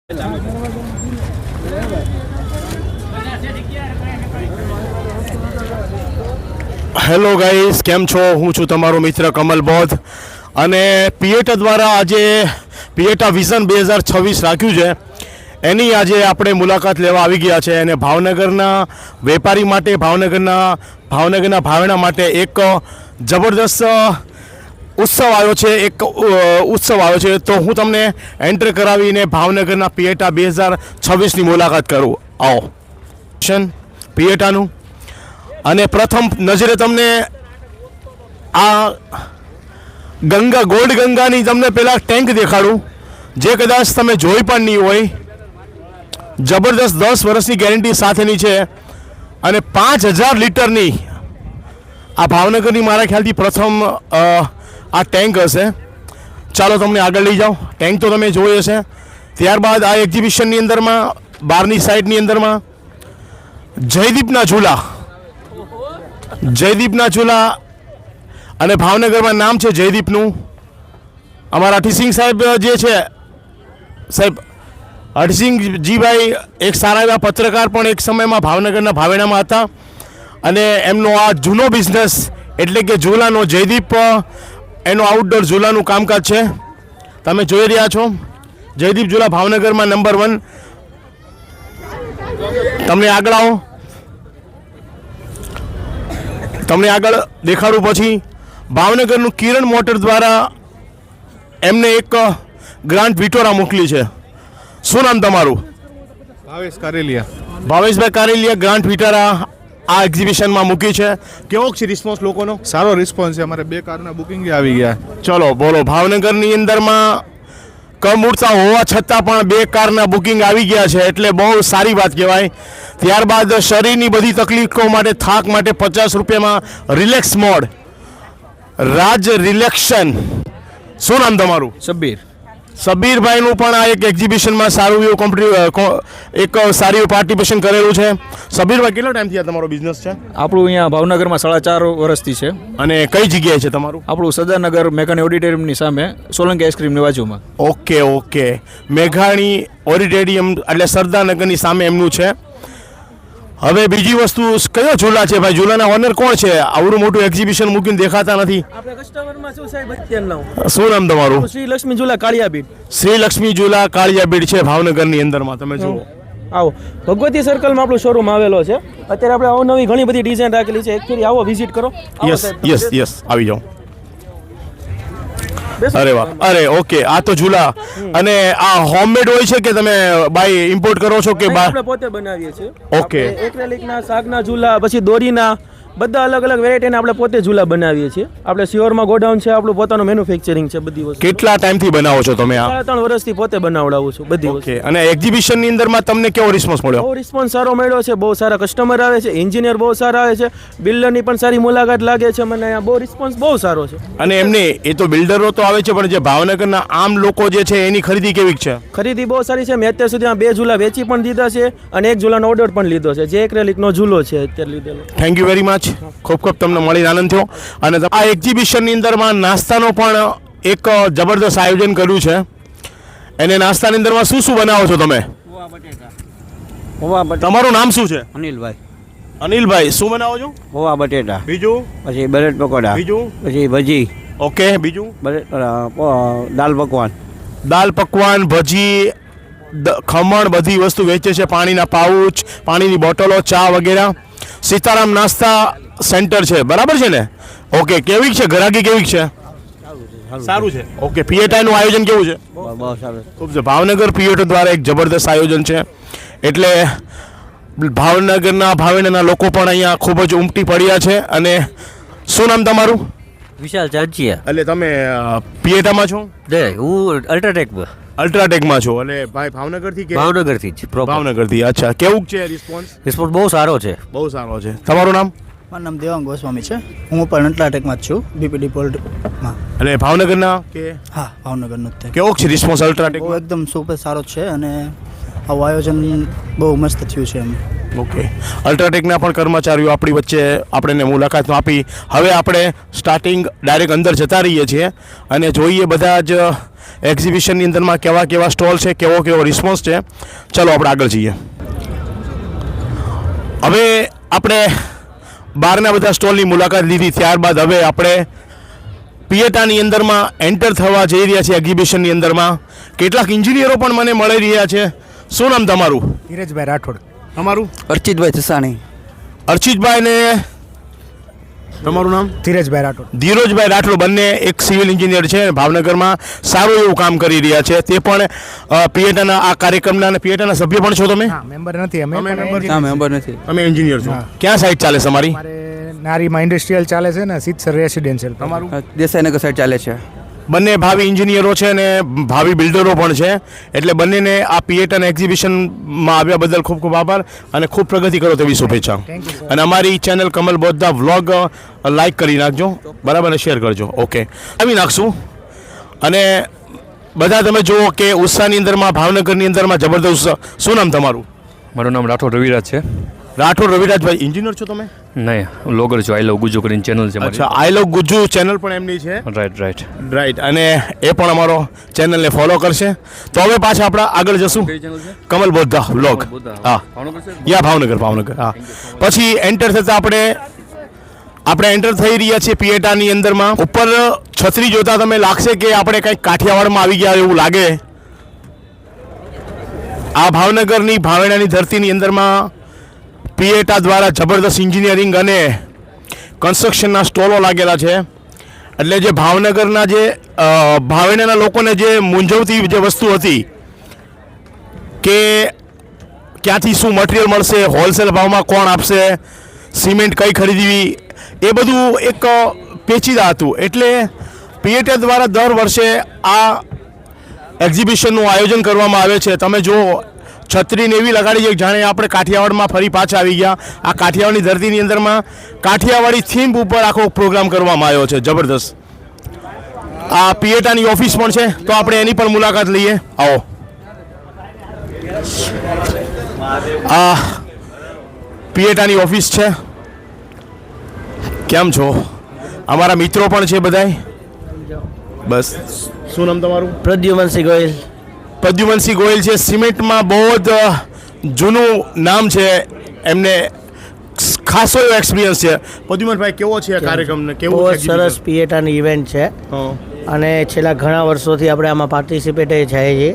Hello guys, કેમ છો? હું છું તમારો મિત્ર કમલ બોધ અને પિયેટા દ્વારા આજે પિયેટા વિઝન 2026 રાખ્યું છે એની આજે આપણે મુલાકાત લેવા આવી ગયા છે અને ભાવનગરના વેપારી માટે ભાવનગરના ભાવેણા માટે એક જબરદસ્ત ઉત્સવ આવ્યો છે, તો હું તમને એન્ટર કરાવીને ભાવનગરના પિયેટા 2026ની મુલાકાત કરું. આવો પિયેટાનું અને પ્રથમ નજરે તમને આ ગોલ્ડ ગંગાની તમને પહેલાં ટેન્ક દેખાડું જે કદાચ તમે જોઈ પણ નહીં હોય. જબરદસ્ત 10 વર્ષની ગેરંટી સાથેની છે અને 5000 લીટરની આ ભાવનગરની મારા ખ્યાલથી પ્રથમ આ ટેન્ક હશે. ચાલો તમને આગળ લઈ જાઓ. ટેન્ક તો તમે જોઈ હશે. ત્યારબાદ આ એક્ઝિબિશનની અંદરમાં બહારની સાઈડની અંદરમાં જયદીપના ઝૂલા અને ભાવનગરમાં નામ છે જયદીપનું. અમારા હઠીસિંહ સાહેબ જે છે હઠસિંહજીભાઈ એક સારા એવા પત્રકાર પણ એક સમયમાં ભાવનગરના ભાવેણામાં હતા અને એમનો આ જૂનો બિઝનેસ એટલે કે ઝૂલાનો જયદીપ એનો આઉટડોર ઝૂલાનું કામકાજ છે. તમે જોઈ રહ્યા છો જયદીપ ઝૂલા ભાવનગરમાં નંબર 1. તમને આગળ દેખાડું. પછી ભાવનગરનું કિરણ મોટર દ્વારા એમને એક ગ્રાન્ટ વિટોરા મોકલી છે. શું નામ તમારું? ભાવેશભાઈ કારેલિયા ગ્રાન્ટ વિટોરા આ એક્ઝિબિશનમાં મૂકી છે. કેવો છે રિસ્પોન્સ લોકોનો? સારો રિસ્પોન્સ છે. અમારે 2 કારના બુકિંગ આવી ગયા. ચલો બોલો. ભાવનગરની અંદરમાં કમૂર્તા હોવા છતાં પણ 2 કારના બુકિંગ આવી ગયા છે એટલે બહુ સારી વાત કહેવાય. ત્યારબાદ શરીરની બધી તકલીફો માટે થાક માટે 50 રૂપિયામાં રિલેક્સ મોડ રાજ રિલેક્શન. શું નામ તમારું? સબીરભાઈનું પણ આ એક એક્ઝિબિશનમાં સારું એવું એક સારી એવું પાર્ટિસિપેશન કરેલું છે. સબીરભાઈ, કેટલો ટાઈમથી આ તમારો બિઝનેસ છે? આપણું અહીંયા ભાવનગરમાં 4.5 વર્ષથી છે. અને કઈ જગ્યાએ છે તમારું? આપણું સદાનગર મેઘાણી ઓડિટોરિયમની સામે સોલંકી આઈસ્ક્રીમની બાજુમાં. ઓકે. મેઘાણી ઓડિટોરિયમ એટલે સરદારનગરની સામે એમનું છે. હવે બીજી વસ્તુ કયો ઝૂલા છે ભાઈ? ઝૂલાના ઓનર કોણ છે? આવડું મોટું એક્ઝિબિશન મૂકીને દેખાતા નથી. આપણે કસ્ટમરમાં શું સાહેબ અત્યારનો શું નામ તમારું? શ્રી લક્ષ્મી ઝૂલા કાળિયાબીડ. શ્રી લક્ષ્મી ઝૂલા કાળિયાબીડ છે ભાવનગરની અંદરમાં. તમે જુઓ, આવો ભગવતી સર્કલમાં આપણો શોરૂમ આવેલો છે. અત્યારે આપણે અવનવી ઘણી બધી ડિઝાઇન રાખેલી છે. એકચુઅલી આવો વિઝિટ કરો. યસ આવી જાઓ. અરે વાહ, અરે ઓકે. આ તો ઝૂલા અને આ હોમમેડ હોય છે કે તમે બાય ઇમ્પોર્ટ કરો છો કે આપણે પોતે બનાવીએ છીએ. ઓકે. એક્રેલિકના, શાકના ઝૂલા, પછી દોરીના બધા અલગ અલગ વેરાયટીના આપણે પોતે ઝૂલા બનાવીએ છીએ. આપણે સિયોરમાં ગોડાઉન છે, આપણું પોતાનું મેન્યુફેક્ચરિંગ છે. બધી વસ્તુ કેટલા ટાઈમથી બનાવો છો તમે આ? 3 વર્ષથી પોતે બનાવડાવું છું બધી વસ્તુ. ઓકે. અને એક્ઝિબિશનની અંદરમાં તમને કેવો રિસ્પોન્સ મળ્યો? બહુ રિસ્પોન્સ સારો મળ્યો છે. બહુ સારા કસ્ટમર આવે છે. એન્જિનિયર બહુ સારા આવે છે. બિલ્ડરની પણ સારી મુલાકાત લાગે છે મને. અહીંયા બહુ રિસ્પોન્સ બહુ સારો છે. અને એમને એ તો બિલ્ડરો તો આવે છે પણ જે ભાવનગરના આમ લોકો જે છે એની ખરીદી કેવી છે? ખરીદી બહુ સારી છે. મેં અત્યાર સુધી 2 ઝૂલા વેચી પણ દીધા છે અને 1 ઝૂલાનો ઓર્ડર પણ લીધો છે. જે એક્રેલિકનો ઝૂલો છે અત્યારે લીધેલો. Thank you very much. ખૂબ તમને મળીને આનંદ થયો. અને આ એક્ઝિબિશનની અંદરમાં નાસ્તાનો પણ એક જબરદસ્ત આયોજન કર્યું છે. એને નાસ્તાની અંદરમાં શું બનાવો છો તમે? તમારું નામ શું છે? અનિલભાઈ. શું બનાવો છો? પૌવા બટેટા. બીજું? પછી બ્રેડ પકોડા. બીજું? પછી ભજી. ઓકે. બીજું? દાલ પકવાન, ભજી, ખમણ બધી વસ્તુ વેચે છે. પાણીના પાઉચ, પાણીની બોટલો, ચા વગેરે. સીતારામ નાસ્તા સેન્ટર છે, બરાબર છે ને? ઓકે. કેવી છે ગ્રાહકી? કેવી છે? સારું છે. ઓકે. પિયેટાનું આયોજન કેવું છે? બહુ સારું. ખૂબ છે. ભાવનગર પિયેટા દ્વારા એક જબરદસ્ત આયોજન છે એટલે ભાવેણાના લોકો પણ અહીંયા ખૂબ જ ઉમટી પડ્યા છે. અને શું નામ તમારું? વિશાલ ચાંચિયા. એટલે તમે પિયેટામાં છો? હું અલ્ટ્રાટેકમાં છો અને ભાઈ ભાવનગરથી કે? ભાવનગરથી જ. ભાવનગરથી. અચ્છા, કેવું છે રિસ્પોન્સ? રિસ્પોન્સ બહુ સારો છે. બહુ સારો છે. તમારું નામ? મારું નામ દેવાંગ ગોસ્વામી છે. હું પણ અલ્ટ્રાટેકમાં જ છું, બીપીડી પોલ્ટમાં. અને ભાવનગરના કે? હા, ભાવનગરનું જ છે. કેવો છે રિસ્પોન્સ અલ્ટ્રાટેક? એકદમ સુપર સારો છે અને આવું આયોજન બહુ મસ્ત થયું છે એમ. ઓકે, અલ્ટ્રાટેકના પણ કર્મચારીઓ આપણી વચ્ચે આપણને મુલાકાત આપી. હવે આપણે સ્ટાર્ટિંગ ડાયરેક્ટ અંદર જતા રહીએ છીએ અને જોઈએ બધા જ એક્ઝિબિશનની અંદરમાં કેવા કેવા સ્ટોલ છે, કેવો કેવો રિસ્પોન્સ છે. ચલો આપણે આગળ જઈએ. હવે આપણે બહારના બધા સ્ટોલની મુલાકાત લીધી, ત્યારબાદ હવે આપણે પિયેટાની અંદરમાં એન્ટર થવા જઈ રહ્યા છીએ એક્ઝિબિશનની અંદરમાં. કેટલાક એન્જિનિયરો પણ મને મળી રહ્યા છે. શું નામ તમારું? ધીરજભાઈ રાઠોડ. તમારું? અર્ચિતભાઈ થસાણી. અર્ચિતભાઈ ને તમારું નામ? ધીરજભાઈ રાઠોડ. ધીરજભાઈ રાઠોડ બંને એક સિવિલ એન્જિનિયર છે, ભાવનગરમાં સારું એવું કામ કરી રહ્યા છે. તે પણ પિયેટાના આ કાર્યક્રમના અને પિયેટાના સભ્ય પણ છો તમે? હા, મેમ્બર નથી અમે. ના મેમ્બર નથી. તમે એન્જિનિયર છો. હા. ક્યાં સાઈડ ચાલે છે તમારી? મારે નારીમાં ઇન્ડસ્ટ્રીયલ ચાલે છે ને, સિત્સર રેસિડેન્શિયલ. તમારું? દેસાઈનગર સાઈડ ચાલે છે. બંને ભાવિ એન્જિનિયરો છે અને ભાવિ બિલ્ડરો પણ છે. એટલે બંનેને આ પિયેટાના એક્ઝિબિશનમાં આવ્યા બદલ ખૂબ ખૂબ આભાર અને ખૂબ પ્રગતિ કરો તેવી શુભેચ્છા. અને અમારી ચેનલ કમલ બોદ્ધા વ્લોગ લાઈક કરી નાખજો, બરાબર, અને શેર કરજો. ઓકે, આવી નાખશું. અને બધા તમે જુઓ કે ઉત્સાહની અંદરમાં, ભાવનગરની અંદરમાં જબરદસ્ત ઉત્સાહ. શું નામ તમારું? મારું નામ રાઠોડ રવિરાજ છે. રાઠોડ રવિરાજભાઈ. એન્જિનિયર છો તમે? નહીં, લોગર છો. આઈ લવ ગુજ્જુ કરીને ચેનલ છે મારી. અચ્છા, આઈ લવ ગુજ્જુ ચેનલ પણ એમની છે. રાઈટ. રાઈટ, અને એ પણ અમારો ચેનલને ફોલો કરશે. તો હવે પાછા આપણે આગળ જશું. કમલ બોદ્ધા વ્લોગ. હા, ભાવનગર. હા, પછી એન્ટર થતાં આપણે એન્ટર થઈ રહ્યા છીએ પિયેટાની અંદરમાં. ઉપર છત્રી જોતા તમે લાગશે કે આપણે કંઈક કાઠિયાવાડમાં આવી ગયા એવું લાગે. આ ભાવનગરની ભાવેણાની ધરતીની અંદરમાં પિયેટા દ્વારા જબરદસ્ત એન્જિનિયરિંગ અને કન્સ્ટ્રક્શનના સ્ટોલો લાગેલા છે. એટલે જે ભાવનગરના જે ભાવેણાના લોકોને જે મૂંઝવતી જે વસ્તુ હતી કે ક્યાંથી શું મટીરિયલ મળશે, હોલસેલ ભાવમાં કોણ આપશે, સિમેન્ટ કઈ ખરીદવી, એ બધું એક પેચીદા હતું. એટલે પિયેટા દ્વારા દર વર્ષે આ એક્ઝિબિશનનું આયોજન કરવામાં આવે છે. તમે જુઓ, છત્રીને એવી લગાડી છે જાણે આપણે કાઠિયાવાડમાં ફરી પાછા આવી ગયા. આ કાઠિયાવાડની ધરતીની અંદરમાં કાઠિયાવાડી થીમ ઉપર આખો પ્રોગ્રામ કરવામાં આવ્યો છે. જબરદસ્ત. આ પિયેટાની ઓફિસ પણ છે, તો આપણે એની પણ મુલાકાત લઈએ. આવો. આ પિયેટાની ઓફિસ છે. કેમ છો? અમારા મિત્રો પણ છે બધાય. બસ. શું નામ તમારું? પ્રદ્યુમનસિંહ ગોયલ. પ્રદ્યુમનસિંહ ગોયલ છે. સિમેન્ટમાં બહુ જ જૂનું નામ છે, એમને ખાસો એવો એક્સપિરિયન્સ છે. પ્રદ્યુમનભાઈ, કેવો છે આ કાર્યક્રમ? બહુ જ સરસ પિયેટાની ઇવેન્ટ છે અને છેલ્લા ઘણા વર્ષોથી આપણે આમાં પાર્ટિસિપેટ થાય છીએ.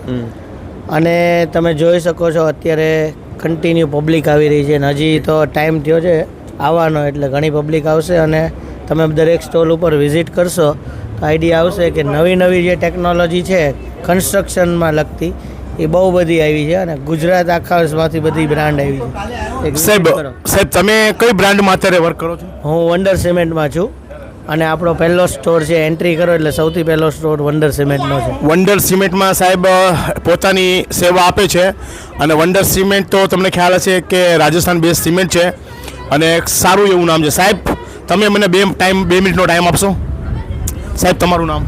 અને તમે જોઈ શકો છો અત્યારે કન્ટિન્યુ પબ્લિક આવી રહી છે અને હજી તો ટાઈમ થયો છે આવવાનો, એટલે ઘણી પબ્લિક આવશે. અને તમે દરેક સ્ટોલ ઉપર વિઝિટ કરશો તો આઈડિયા આવશે કે નવી જે ટેકનોલોજી છે કન્સ્ટ્રક્શનમાં લગતી એ બહુ બધી આવી છે. અને ગુજરાત આખામાંથી બધી બ્રાન્ડ આવી છે. સાહેબ, તમે કઈ બ્રાન્ડમાં અત્યારે વર્ક કરો છો? હું વંડર સિમેન્ટમાં છું અને આપણો પહેલો સ્ટોર છે, એન્ટ્રી કરો એટલે સૌથી પહેલો સ્ટોર વંડર સિમેન્ટનો છે. વંડર સિમેન્ટમાં સાહેબ પોતાની સેવા આપે છે. અને વંડર સિમેન્ટ તો તમને ખ્યાલ હશે કે રાજસ્થાન બેઝ સિમેન્ટ છે અને એક સારું એવું નામ છે. સાહેબ, તમે મને 2 મિનિટનો ટાઈમ આપશો? સાહેબ, તમારું નામ?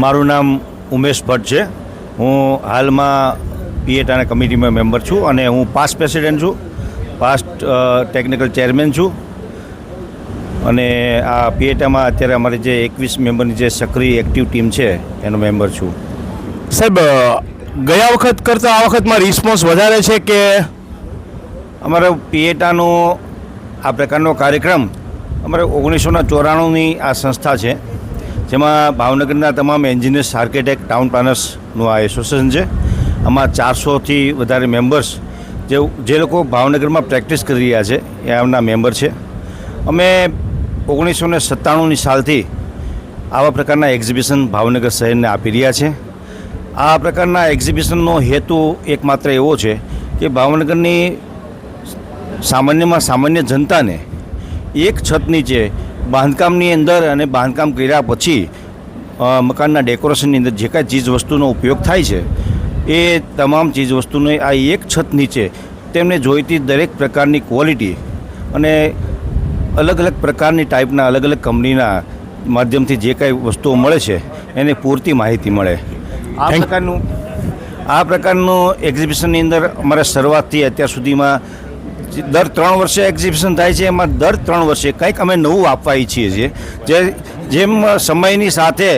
મારું નામ ઉમેશ ભટ્ટ છે. હું હાલમાં પિયેટાના કમિટીમાં મેમ્બર છું અને હું પાસ્ટ પ્રેસિડેન્ટ છું, પાસ્ટ ટેકનિકલ ચેરમેન છું. અને આ પિયેટામાં અત્યારે અમારી જે 21 મેમ્બરની જે સક્રિય એક્ટિવ ટીમ છે એનો મેમ્બર છું. સાહેબ, ગયા વખત કરતાં આ વખતમાં રિસ્પોન્સ વધારે છે કે? અમારો પિયેટાનો આ પ્રકારનો કાર્યક્રમ અમારે 1994ની આ સંસ્થા છે, જેમાં ભાવનગરના તમામ એન્જિનિયર્સ, આર્કિટેક્ટ, ટાઉન પ્લાનર્સનું આ એસોસિએશન છે. આમાં 400થી વધારે મેમ્બર્સ જે લોકો ભાવનગરમાં પ્રેક્ટિસ કરી રહ્યા છે એ આમના મેમ્બર છે. અમે 1997ની સાલથી આવા પ્રકારના એક્ઝિબિશન ભાવનગર શહેરને આપી રહ્યા છે. આ પ્રકારના એક્ઝિબિશનનો હેતુ એકમાત્ર એવો છે કે ભાવનગરની સામાન્ય જનતાને એક છત નીચે બાંધકામની અંદર અને બાંધકામ કર્યા પછી મકાનના ડેકોરેશનની અંદર જે કાંઈ ચીજ વસ્તુનો ઉપયોગ થાય છે એ તમામ ચીજ વસ્તુને આ એક છત નીચે તેમને જોઈતી દરેક પ્રકારની ક્વોલિટી અને અલગ અલગ પ્રકારની ટાઈપના અલગ અલગ કંપનીના માધ્યમથી જે કાંઈ વસ્તુઓ મળે છે એને પૂરતી માહિતી મળે. આ પ્રકારનું એક્ઝિબિશનની અંદર અમારે શરૂઆતથી અત્યાર સુધીમાં દર 3 વર્ષે એક્ઝિબિશન થાય છે. એમાં દર 3 વર્ષે કંઈક અમે નવું આપવા ઈચ્છીએ છીએ. જેમ સમયની સાથે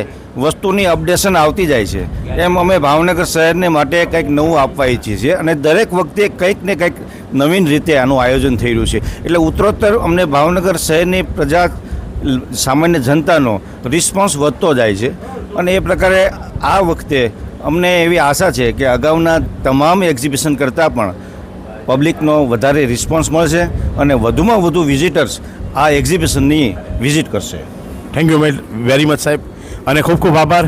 વસ્તુની અપડેશન આવતી જાય છે એમ અમે ભાવનગર શહેરને માટે કંઈક નવું આપવા ઈચ્છીએ છીએ અને દરેક વખતે કંઈક ને કંઈક નવીન રીતે આનું આયોજન થઈ રહ્યું છે. એટલે ઉત્તરોત્તર અમને ભાવનગર શહેરની પ્રજા સામાન્ય જનતાનો રિસ્પોન્સ વધતો જાય છે અને એ પ્રકારે આ વખતે અમને એવી આશા છે કે અગાઉના તમામ એક્ઝિબિશન કરતાં પણ પબ્લિકનો વધારે રિસ્પોન્સ મળશે અને વધુમાં વધુ વિઝિટર્સ આ એક્ઝિબિશનની વિઝિટ કરશે. થેન્ક યુ વેરી મચ સાહેબ, અને ખૂબ ખૂબ આભાર.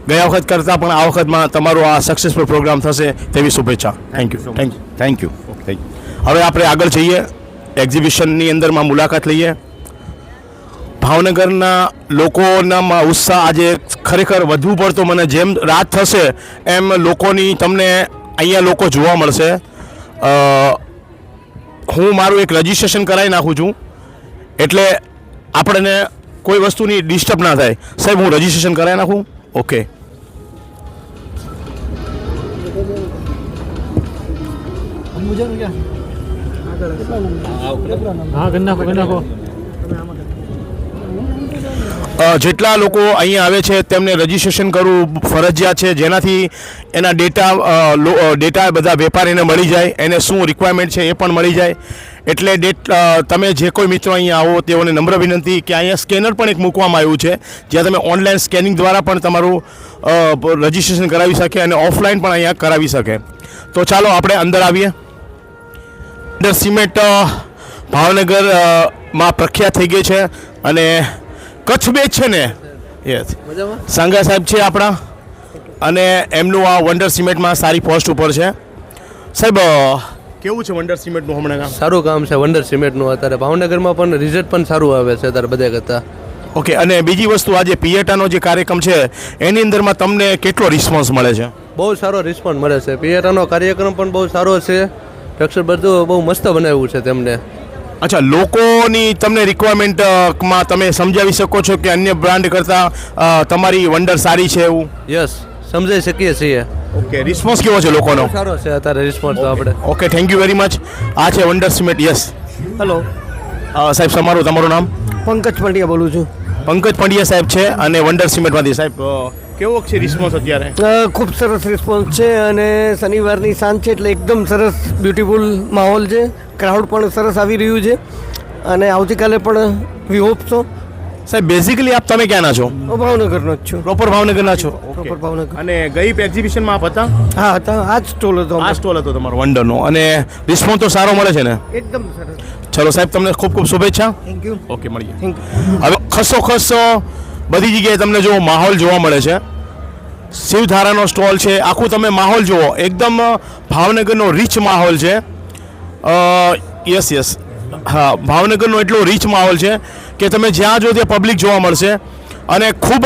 ગયા વખત કરતાં પણ આ વખતમાં તમારો આ સક્સેસફુલ પ્રોગ્રામ થશે તેવી શુભેચ્છા. Thank you. Thank you. હવે આપણે આગળ જઈએ, એક્ઝિબિશનની અંદરમાં મુલાકાત લઈએ. ભાવનગરના લોકોનામાં ઉત્સાહ આજે ખરેખર વધુ પડતો, મને જેમ રાત થશે એમ લોકોની તમને અહીંયા લોકો જોવા મળશે. હું મારું એક રજિસ્ટ્રેશન કરાવી નાખું છું એટલે આપણને કોઈ વસ્તુની ડિસ્ટર્બ ના થાય. સાહેબ હું રજિસ્ટ્રેશન કરાવી નાખું? ઓકે. જેટલા લોકો અહીંયા આવે છે તેમને રજિસ્ટ્રેશન કરવું ફરજિયાત છે, જેનાથી એના ડેટા બધા વેપારીને મળી જાય, એને શું રિક્વાયરમેન્ટ છે એ પણ મળી જાય. એટલે તમે જે કોઈ મિત્રો અહીંયા આવો તેઓને નમ્ર વિનંતી કે અહીંયા સ્કેનર પણ એક મૂકવામાં આવ્યું છે જ્યાં તમે ઓનલાઈન સ્કેનિંગ દ્વારા પણ તમારું રજિસ્ટ્રેશન કરાવી શકે અને ઓફલાઈન પણ અહીંયા કરાવી શકે. તો ચાલો આપણે અંદર આવીએ. વંડર સિમેન્ટ ભાવનગરમાં પ્રખ્યાત થઈ ગઈ છે અને કચ્છ બેચ છે ને, યસ, સાંગા સાહેબ છે આપણા અને એમનું આ વંડર સિમેન્ટમાં સારી પોસ્ટ ઉપર છે. સાહેબ કેવું છે વંડર સિમેન્ટનું હમણાં કામ? સારું કામ છે વંડર સિમેન્ટનું. અત્યારે ભાવનગરમાં પણ રિઝલ્ટ પણ સારું આવે છે અત્યારે બધા કરતાં. ઓકે. અને બીજી વસ્તુ, આજે પિયેટાનો જે કાર્યક્રમ છે એની અંદરમાં તમને કેટલો રિસ્પોન્સ મળે છે? બહુ સારો રિસ્પોન્સ મળે છે. પિયેટાનો કાર્યક્રમ પણ બહુ સારો છે. રક્ષણ બધું બહુ મસ્ત બનાવ્યું છે તેમને. અચ્છા, લોકોની તમને રિક્વાયરમેન્ટમાં તમે સમજાવી શકો છો કે અન્ય બ્રાન્ડ કરતાં તમારી વંડર સારી છે એવું? યસ, સમજાઈ શકીએ છીએ. ઓકે. રિસ્પોન્સ કેવો છે લોકોનો? સારો છે અત્યારે રિસ્પોન્સ તો આપણે. Okay, thank you very much. આ છે વંડર સિમેન્ટ. યસ. હેલો સાહેબ, તમારું નામ? પંકજ પંડ્યા બોલું છું. પંકજ પંડ્યા સાહેબ છે અને વંડર સિમેન્ટમાંથી. સાહેબ કેવો છે રિસ્પોન્સ અત્યારે? ખૂબ સરસ રિસ્પોન્સ છે અને શનિવારની સાંજ છે એટલે એકદમ સરસ બ્યુટીફુલ માહોલ છે. ક્રાઉડ પણ સરસ આવી રહ્યું છે અને આવતીકાલે પણ વી હોપ સો. સાહેબ બેઝિકલી તમે ક્યાંના છો? હું ભાવનગરનો જ છું. પ્રોપર ભાવનગરના છો? પ્રોપર ભાવનગર. અને ગઈ એક્ઝિબિશનમાં આપ હતા? હા હતા. આ જ સ્ટોલ હતો. આ સ્ટોલ હતો તમારો વંડરનો અને રિસ્પોન્સ તો સારો મળે છે ને? એકદમ સરસ. ચલો સાહેબ, તમને ખૂબ ખૂબ શુભેચ્છા. Thank you. ઓકે, મળીએ. Thank you. હવે ખસો બધી જગ્યાએ તમને જો માહોલ જોવા મળે છે. શિવધારાનો સ્ટોલ છે, આખું તમે માહોલ જુઓ, એકદમ ભાવનગરનો રીચ માહોલ છે. યસ, હા, ભાવનગરનો એટલો રીચ માહોલ છે કે તમે જ્યાં જો ત્યાં પબ્લિક જોવા મળશે અને ખૂબ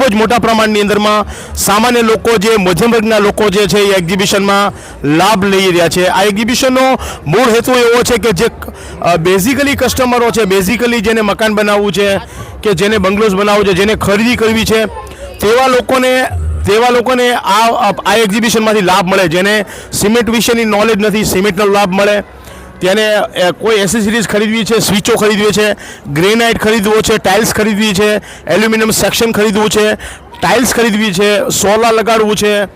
જ મોટા પ્રમાણની અંદરમાં સામાન્ય લોકો, જે મધ્યમ વર્ગના લોકો જે છે એ એક્ઝિબિશનમાં લાભ લઈ રહ્યા છે. આ એક્ઝિબિશનનો મૂળ હેતુ એવો છે કે જે બેઝિકલી કસ્ટમરો છે, બેઝિકલી જેને મકાન બનાવવું છે કે જેને બંગલોઝ બનાવવું છે, જેને ખરીદી કરવી છે, તેવા લોકોને આ એક્ઝિબિશનમાંથી લાભ મળે. જેને સિમેન્ટ વિશેની નોલેજ નથી, સિમેન્ટનો લાભ મળે. તેને કોઈ એસેસરીઝ ખરીદવી છે, સ્વિચો ખરીદવી છે, ગ્રેનાઇટ ખરીદવો છે, ટાઇલ્સ ખરીદવી છે, એલ્યુમિનિયમ સેક્શન ખરીદવું છે, ટાઇલ્સ ખરીદવી છે, સોલાર લગાડવું છે.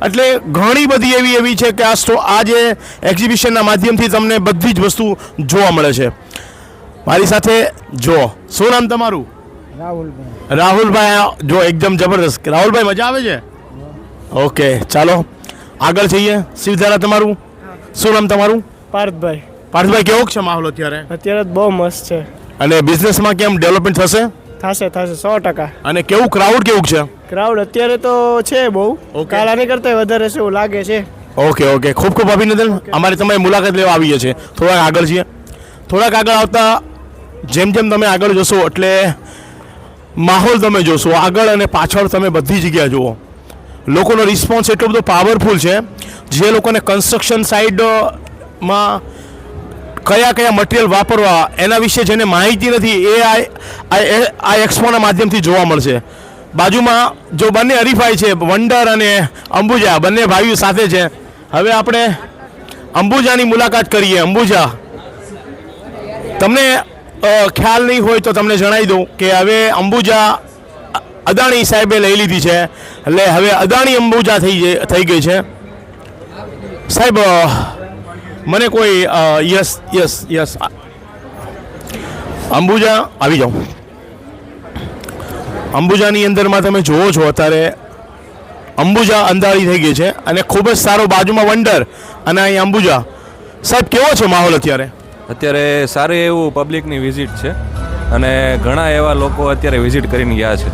એટલે ઘણી બધી એવી છે કે આ જે એક્ઝિબિશનના માધ્યમથી તમને બધી જ વસ્તુ જોવા મળે છે. મારી સાથે જો, શું નામ તમારું? રાહુલભાઈ. જો એકદમ જબરદસ્ત. રાહુલભાઈ, મજા આવે છે? ઓકે, ચાલો આગળ જઈએ. શિવધારા તમારું? શું નામ તમારું? પાર્થભાઈ. પાર્થભાઈ, કેવો છે માહોલ અત્યારે? અત્યારે બહુ મસ્ત છે. અને બિઝનેસમાં કેમ ડેવલપમેન્ટ થશે? થશે 100%. અને ક્રાઉડ કેવું છે? ક્રાઉડ અત્યારે તો છે બહુ. કાલ આની કરતાં વધારે છે એવું લાગે છે. ઓકે, ખૂબ ખૂબ અભિનંદન. અમારે તમારી મુલાકાત લેવા આવીએ છીએ. થોડાક આગળ છીએ. થોડાક આગળ આવતા જેમ તમે આગળ જશો એટલે માહોલ તમે જોશો, આગળ અને પાછળ તમે બધી જગ્યાએ જુઓ. લોકોનો રિસ્પોન્સ એટલો બધો પાવરફુલ છે. જે લોકોને કન્સ્ટ્રક્શન સાઇડમાં કયા મટીરિયલ વાપરવા એના વિશે જેને માહિતી નથી એ આ એક્સપોના માધ્યમથી જોવા મળશે. બાજુમાં જો બંને હરીફાઈ છે, વંડર અને અંબુજા, બંને ભાઈઓ સાથે છે. હવે આપણે અંબુજાની મુલાકાત કરીએ. અંબુજા, તમને ખ્યાલ નહીં હોય તો તમને જણાવી દઉં કે હવે અંબુજા અદાણી સાહેબે લઈ લીધી છે, એટલે હવે અદાણી અંબુજા થઈ ગઈ છે. સાહેબ, મને કોઈ યસ અંબુજા આવી જાઓ. અંબુજાની અંદરમાં તમે જુઓ છો અત્યારે અંબુજા અંધારી થઈ ગઈ છે અને ખૂબ જ સારો બાજુમાં વંડર અને અહીં અંબુજા. સાહેબ, કેવો છે માહોલ અત્યારે? અત્યારે સારી એવું પબ્લિકની વિઝિટ છે અને ઘણા એવા લોકો અત્યારે વિઝિટ કરીને ગયા છે.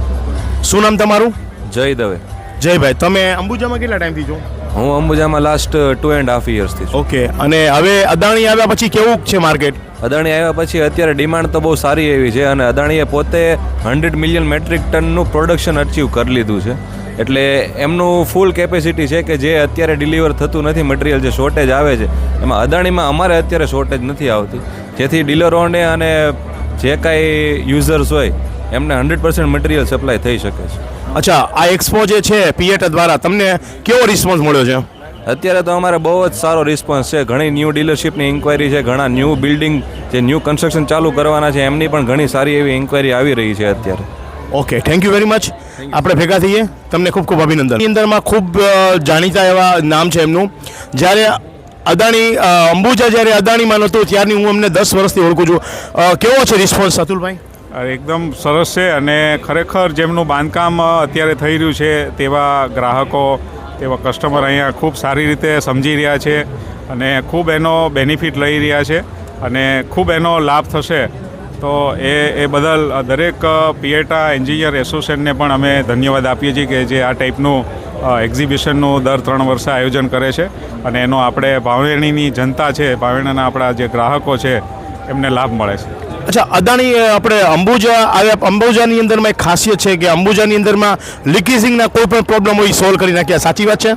શું નામ તમારું? જય દવે. જયભાઈ, તમે અંબુજામાં કેટલા ટાઈમથી છો? હું અંબુજામાં લાસ્ટ 2.5 yearsથી છું. ઓકે, અને હવે અદાણી આવ્યા પછી કેવું છે માર્કેટ? અદાણી આવ્યા પછી અત્યારે ડિમાન્ડ તો બહુ સારી એવી છે અને અદાણીએ પોતે 100 મિલિયન મેટ્રિક ટનનું પ્રોડક્શન અચીવ કરી લીધું છે. એટલે એમનું ફૂલ કેપેસિટી છે કે જે અત્યારે ડિલિવર થતું નથી મટીરિયલ, જે શોર્ટેજ આવે છે એમાં અદાણીમાં અમારે અત્યારે શોર્ટેજ નથી આવતી, જેથી ડીલરોને અને જે કાંઈ યુઝર્સ હોય એમને 100% મટીરિયલ સપ્લાય થઈ શકે છે. અચ્છા, આ એક્સપો જે છે પિએટા દ્વારા તમને કેવો રિસ્પોન્સ મળ્યો છે? અત્યારે તો અમારે બહુ જ સારો રિસ્પોન્સ છે. ઘણી ન્યૂ ડીલરશીપની ઇન્ક્વાયરી છે, ઘણા ન્યૂ બિલ્ડિંગ જે ન્યૂ કન્સ્ટ્રક્શન ચાલુ કરવાના છે એમની પણ ઘણી સારી એવી ઇન્ક્વાયરી આવી રહી છે અત્યારે. Okay, thank you very much. આપણે ભેગા થઈએ. તમને ખૂબ ખૂબ અભિનંદન. એની અંદરમાં ખૂબ જાણીતા એવા નામ છે એમનું. જ્યારે અદાણી અંબુજા જ્યારે અદાણીમાં નહોતું ત્યારની હું એમને 10 વર્ષથી ઓળખું છું. કેવો છે રિસ્પોન્સ અતુલભાઈ? એકદમ સરસ છે અને ખરેખર જેમનું બાંધકામ અત્યારે થઈ રહ્યું છે તેવા ગ્રાહકો, તેવા કસ્ટમર અહીંયા ખૂબ સારી રીતે સમજી રહ્યા છે અને ખૂબ એનો બેનિફિટ લઈ રહ્યા છે અને ખૂબ એનો લાભ થશે. તો એ બદલ દરેક પિએટા એન્જિનિયર એસોસિએશનને પણ અમે ધન્યવાદ આપીએ છીએ કે જે આ ટાઈપનું એક્ઝિબિશનનું દર 3 વર્ષે આયોજન કરે છે અને એનો આપણે ભાવેણીની જનતા છે, ભાવેણાના આપણા જે ગ્રાહકો છે એમને લાભ મળે છે. અચ્છા, અદાણી આપણે અંબુજા આવ્યા, અંબુજાની અંદરમાં એક ખાસિયત છે કે અંબુજાની અંદરમાં લીકેજિંગના કોઈ પણ પ્રોબ્લેમ હોય સોલ્વ કરી નાખ્યા, સાચી વાત છે?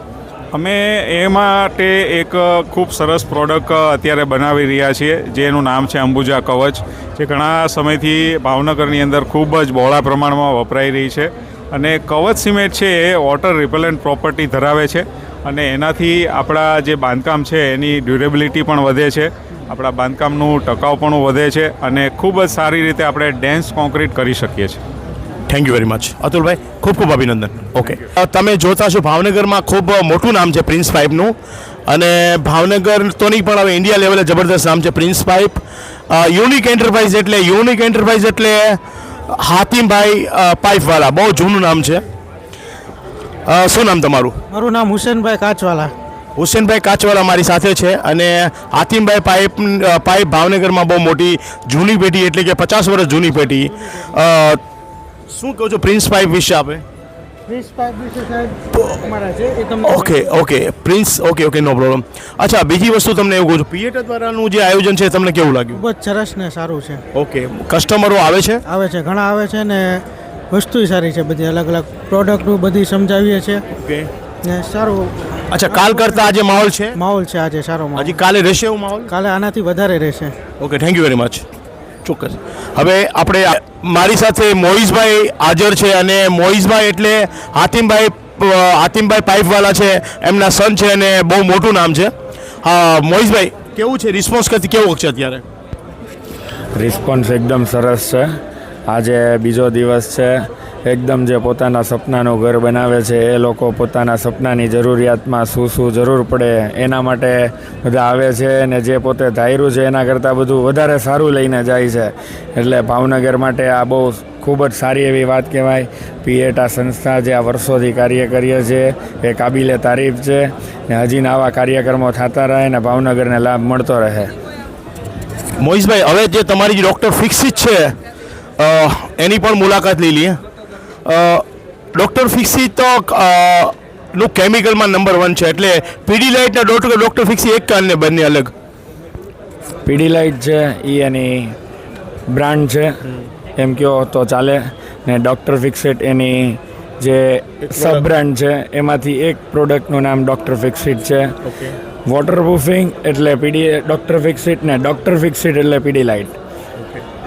અમે એ માટે એક ખૂબ સરસ પ્રોડક્ટ અત્યારે બનાવી રહ્યા છીએ જેનું નામ છે અંબુજા કવચ, જે ઘણા સમયથી ભાવનગરની અંદર ખૂબ જ બહોળા પ્રમાણમાં વપરાઈ રહી છે. અને કવચ સિમેન્ટ છે એ વોટર રિપેલન્ટ પ્રોપર્ટી ધરાવે છે અને એનાથી આપણા જે બાંધકામ છે એની ડ્યુરેબિલિટી પણ વધે છે, આપણા બાંધકામનું ટકાઉપણું વધે છે અને ખૂબ જ સારી રીતે આપણે ડેન્સ કોન્ક્રીટ કરી શકીએ છીએ. થેન્ક યુ વેરી મચ અતુલભાઈ, ખૂબ ખૂબ અભિનંદન. ઓકે, તમે જોતા છો ભાવનગરમાં ખૂબ મોટું નામ છે પ્રિન્સ પાઇપનું અને ભાવનગર તો નહીં પણ હવે ઇન્ડિયા લેવલે જબરદસ્ત નામ છે પ્રિન્સ પાઇપ. યુનિક એન્ટરપ્રાઇઝ એટલે હાતિમભાઈ પાઇપવાલા, બહુ જૂનું નામ છે. શું નામ તમારું? મારું નામ હુસેનભાઈ કાચવાલા. હુસેનભાઈ કાચવાલા મારી સાથે છે અને હાતિમભાઈ પાઇપ ભાવનગરમાં બહુ મોટી જૂની પેઢી એટલે કે 50 વર્ષ જૂની પેઢી. શું કહો છો પ્રિન્સ પાઇપ વિશે આપે? Okay Prince, okay no problem. અચ્છા, બીજી વસ્તુ તમને એવું કહું છું, પિએટા દ્વારાનું જે આયોજન છે તમને કેવું લાગ્યું? ખૂબ જ સરસ ને સારું છે. ઓકે, કસ્ટમરો આવે છે? ઘણા આવે છે ને વસ્તુ સારી છે, બધી અલગ અલગ પ્રોડક્ટનું બધી સમજાવીએ છીએ. ઓકે ને સારું. અચ્છા, કાલ કરતાં આજે માહોલ છે? માહોલ છે આજે સારો. હજી કાલે રહેશે એવું માહોલ? કાલે આનાથી વધારે રહેશે. Okay, thank you very much. ચોક્કસ. હવે આપણે મારી સાથે મોહિશભાઈ હાજર છે અને મોહિશભાઈ એટલે હાતિમભાઈ પાઇપવાલા છે, એમના સન છે અને બહુ મોટું નામ છે. હા મોહિશભાઈ, કેવું છે રિસ્પોન્સ કેવો છે અત્યારે? રિસ્પોન્સ એકદમ સરસ છે. આજે બીજો દિવસ છે. એકદમ જે પોતાના સપનાનું ઘર બનાવે છે એ લોકો પોતાના સપનાની જરૂરિયાતમાં શું જરૂર પડે એના માટે બધા આવે છે અને જે પોતે ધાર્યું છે એના કરતાં બધું વધારે સારું લઈને જાય છે. એટલે ભાવનગર માટે આ બહુ ખૂબ જ સારી એવી વાત કહેવાય. પિએટા સંસ્થા જે આ વર્ષોથી કાર્ય કરીએ છીએ એ કાબિલે તારીફ છે ને હજી આવા કાર્યક્રમો થતા રહે ને ભાવનગરને લાભ મળતો રહે. મોહિશભાઈ, હવે જે તમારી જે ડૉક્ટર ફિક્સિત છે એની પણ મુલાકાત લઈ લઈએ. ડૉક્ટર ફિક્સી તો નું કેમિકલમાં નંબર 1 છે, એટલે પીડીલાઇટ ને ડૉક્ટર ફિક્સી એક કાલને બંને અલગ? પીડીલાઇટ છે એ એની બ્રાન્ડ છે એમ કહો તો ચાલે ને ડૉક્ટર ફિક્સેટ એની જે સબ બ્રાન્ડ છે એમાંથી એક પ્રોડક્ટનું નામ ડૉક્ટર ફિક્સિટ છે. વોટરપ્રૂફિંગ એટલે ડૉક્ટર ફિક્સિટ ને ડૉક્ટર ફિક્સિટ એટલે પીડીલાઇટ.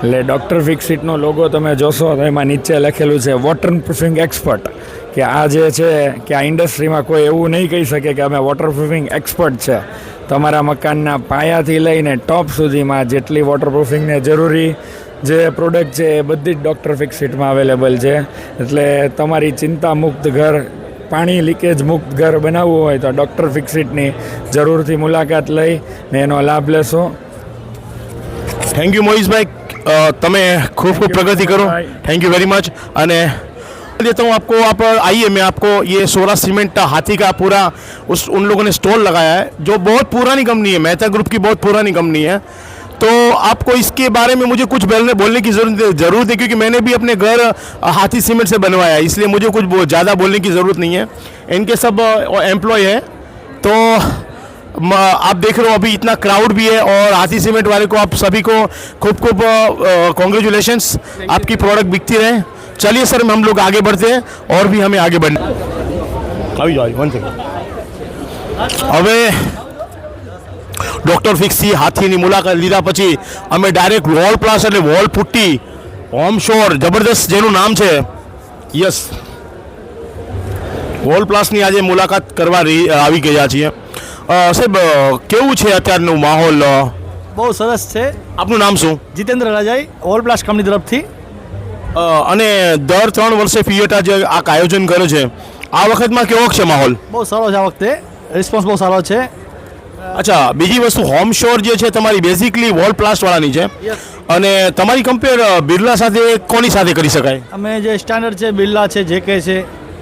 એટલે ડૉક્ટર ફિક્સિટનો લોગો તમે જોશો તો એમાં નીચે લખેલું છે વોટરપ્રૂફિંગ એક્સપર્ટ, કે આ જે છે કે આ ઇન્ડસ્ટ્રીમાં કોઈ એવું નહીં કહી શકે કે અમે વોટરપ્રૂફિંગ એક્સપર્ટ છે. તમારા મકાનના પાયાથી લઈને ટોપ સુધીમાં જેટલી વોટરપ્રૂફિંગને જરૂરી જે પ્રોડક્ટ છે એ બધી જ ડૉક્ટર ફિક્સિટમાં અવેલેબલ છે. એટલે તમારી ચિંતા મુક્ત ઘર, પાણી લીકેજ મુક્ત ઘર બનાવવું હોય તો ડૉક્ટર ફિક્સિટની જરૂરથી મુલાકાત લઈને એનો લાભ લેશો. થેન્ક યુ મોહિશભાઈ, તમે खूब खूब प्रगति करो. Thank you very much. અને देता हूँ आपको, आप आइए, मैं आपको ये सोलर सीमेंट हाथी का पूरा उन लोगों ने स्टॉल लगाया है जो बहुत पुरानी कंपनी है, मेहता ग्रुप की बहुत पुरानी कंपनी है. तो आपको इसके बारे में मुझे कुछ बोलने की ज़रूरत है क्योंकि मैंने भी अपने घर हाथी सीमेंट से बनवाया है, इसलिए मुझे कुछ ज़्यादा बोलने की ज़रूरत नहीं है. इनके सब एम्प्लॉय है. तो आप देख रहे हो अभी इतना क्राउड भी है और हाथी सीमेंट वाले को आप सभी को खूब खूब कॉन्ग्रेचुलेशंस. आपकी प्रोडक्ट बिकती रहे. चलिए सर, हम लोग आगे बढ़ते हैं और भी हमें आगे बढ़ना. આવી જાઓ, 1 સેકન્ડ. હવે ડૉક્ટર ફિક્સી હાથીની મુલાકાત લીધા પછી અમે ડાયરેક્ટ વોલ પ્લાસ એટલે વોલ પુટ્ટી હોમ શોર જબરદસ્ત જેનું નામ છે, યસ, વોલ પ્લાસની આજે મુલાકાત કરવા આવી ગયા છીએ. સાહેબ, કેવું છે અત્યારનું માહોલ? બહુ સરસ છે. આપનું નામ શું? જીતેન્દ્ર રાજાઈ, ઓલ પ્લાસ કંપની તરફથી. અને દર 3 વર્ષે ફિયેટા જે આ આયોજન કરે છે, આ વખતમાં કેવો છે માહોલ? બહુ સારો છે આ વખતે, રિસ્પોન્સ બહુ સારો છે. અચ્છા, બીજી વસ્તુ, હોમ શોર જે છે તમારી બેઝિકલી વોલ પ્લાસ્ટવાળાની છે અને તમારી કમ્પેર બિરલા સાથે કોની સાથે કરી શકાય? અમે જે સ્ટાન્ડર્ડ છે, બિરલા છે, જેકે છે,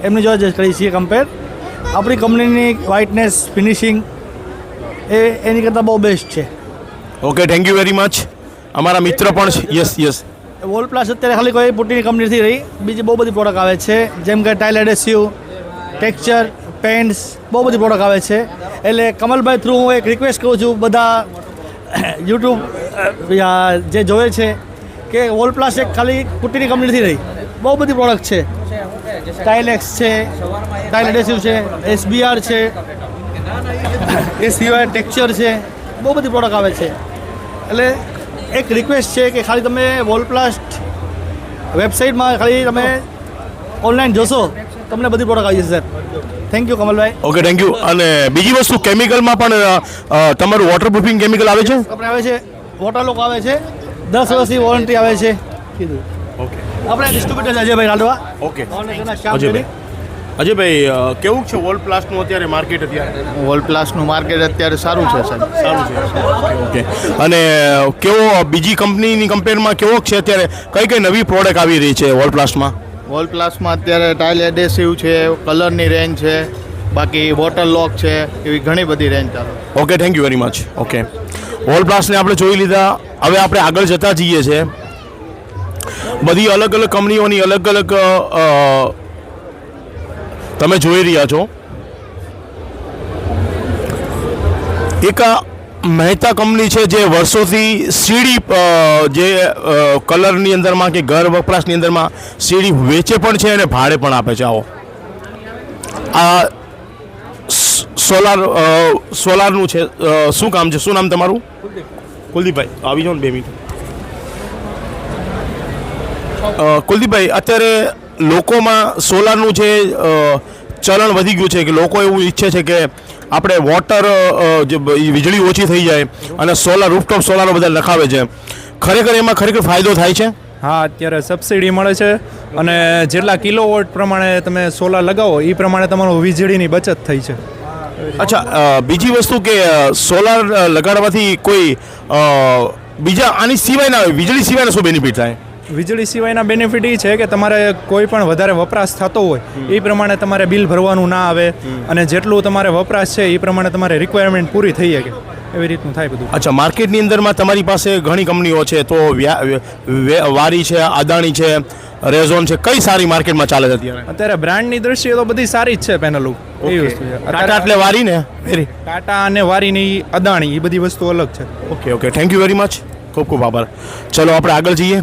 એમની જોડે જ કરી છીએ કમ્પેર. આપણી કંપનીની વ્હાઇટનેસ, ફિનિશિંગ એની કરતાં બહુ બેસ્ટ છે. Okay, thank you very much. અમારા મિત્ર પણ છે. Yes yes. વોલ પ્લાસ અત્યારે ખાલી કોઈ પુટ્ટીની કંપની નથી રહી, બીજી બહુ બધી પ્રોડક્ટ આવે છે, જેમ કે ટાઇલ એડેસિવ, ટેક્સચર, પેન્ટ્સ, બહુ બધી પ્રોડક્ટ આવે છે. એટલે કમલભાઈ થ્રુ હું એક રિક્વેસ્ટ કરું છું બધા યુટ્યુબ જે જોવે છે કે વોલ પ્લાસ એક ખાલી પુટ્ટીની કંપની નથી રહી, બહુ બધી પ્રોડક્ટ છે. ટાઇલેક્સ છે, ટાઇલ એડેસિવ છે, SBR છે, એ સિવાય ટેક્સચર છે, બહુ બધી પ્રોડક્ટ આવે છે. એટલે એક રિક્વેસ્ટ છે કે ખાલી તમે વોલપ્લાસ્ટ વેબસાઇટમાં ખાલી તમે ઓનલાઈન જોશો, તમને બધી પ્રોડક્ટ આવી જશે sir. Thank you Kamalbhai. Okay, thank you. અને બીજી વસ્તુ, કેમિકલમાં પણ તમારું વોટરપ્રૂફિંગ કેમિકલ આવે છે? આપણે આવે છે, વોટરલોક આવે છે, 10 વર્ષની વોરંટી આવે છે. કીધું. ઓકે. આપણે ડિસ્ટ્રીબ્યુટર છે અજયભાઈ રાડવા. ઓકે, અજયભાઈ. અજયભાઈ, કેવું છે વોલ પ્લાસ્ટનું અત્યારે માર્કેટ? અત્યારે વોલ પ્લાસનું માર્કેટ અત્યારે સારું છે સાહેબ. સારું છે. ઓકે. અને કેવો બીજી કંપનીની કમ્પેરમાં કેવો છે અત્યારે? કઈ કઈ નવી પ્રોડક્ટ આવી રહી છે વોલ પ્લાસ્ટમાં? વોલ પ્લાસમાં અત્યારે ટાઇલ એડેસિવ છે, કલરની રેન્જ છે, બાકી વોટર લોક છે, એવી ઘણી બધી રેન્જ ચાલે. Okay, thank you very much. Okay, wall પ્લાસને આપણે જોઈ લીધા. હવે આપણે આગળ જતા જઈએ છીએ. બધી અલગ અલગ કંપનીઓની અલગ અલગ તમે જોઈ રહ્યા છો. એક મહેતા કંપની છે જે વર્ષોથી સીડી જે કલરની અંદરમાં કે ઘર વપરાશની અંદરમાં સીડી વેચે પણ છે અને ભાડે પણ આપે છે. આવો, આ સોલારનું છે. શું કામ છે? શું નામ તમારું? કુલદીપભાઈ, આવી જાઓ ને 2 મિનિટ. કુલદીપભાઈ, અત્યારે લોકોમાં સોલારનું જે ચલણ વધી ગયું છે કે લોકો એવું ઈચ્છે છે કે આપણે વોટર જે વીજળી ઓછી થઈ જાય અને સોલાર, રૂફટોપ સોલારો બધા નખાવે છે. ખરેખર એમાં ખરેખર ફાયદો થાય છે? હા, અત્યારે સબસિડી મળે છે અને જેટલા કિલોવોટ પ્રમાણે તમે સોલાર લગાવો એ પ્રમાણે તમારું વીજળીની બચત થઈ છે. અચ્છા, બીજી વસ્તુ કે સોલાર લગાડવાથી કોઈ બીજા આની સિવાયના વીજળી સિવાયના શું બેનિફિટ થાય? વીજળી સિવાયના બેનિફિટ એ છે કે તમારે કોઈ પણ વધારે વપરાશ થતો હોય એ પ્રમાણે તમારે બિલ ભરવાનું ના આવે અને જેટલું તમારે વપરાશ છે એ પ્રમાણે તમારે રિક્વાયરમેન્ટ પૂરી થઈ શકે, એવી રીતનું થાય બધું. અચ્છા, માર્કેટની અંદરમાં તમારી પાસે ઘણી કંપનીઓ છે, તો વારી છે, અદાણી છે, રેઝોન છે, કઈ સારી માર્કેટમાં ચાલે છે અત્યારે? અત્યારે બ્રાન્ડની દ્રષ્ટિએ તો બધી સારી જ છે પેનલો. એવી વસ્તુ છે. ટાટા એટલે વારી ને? ટાટા અને વારીની અદાણી એ બધી વસ્તુ અલગ છે. Okay okay, thank you very much. ખૂબ ખૂબ આભાર. ચલો આપણે આગળ જઈએ.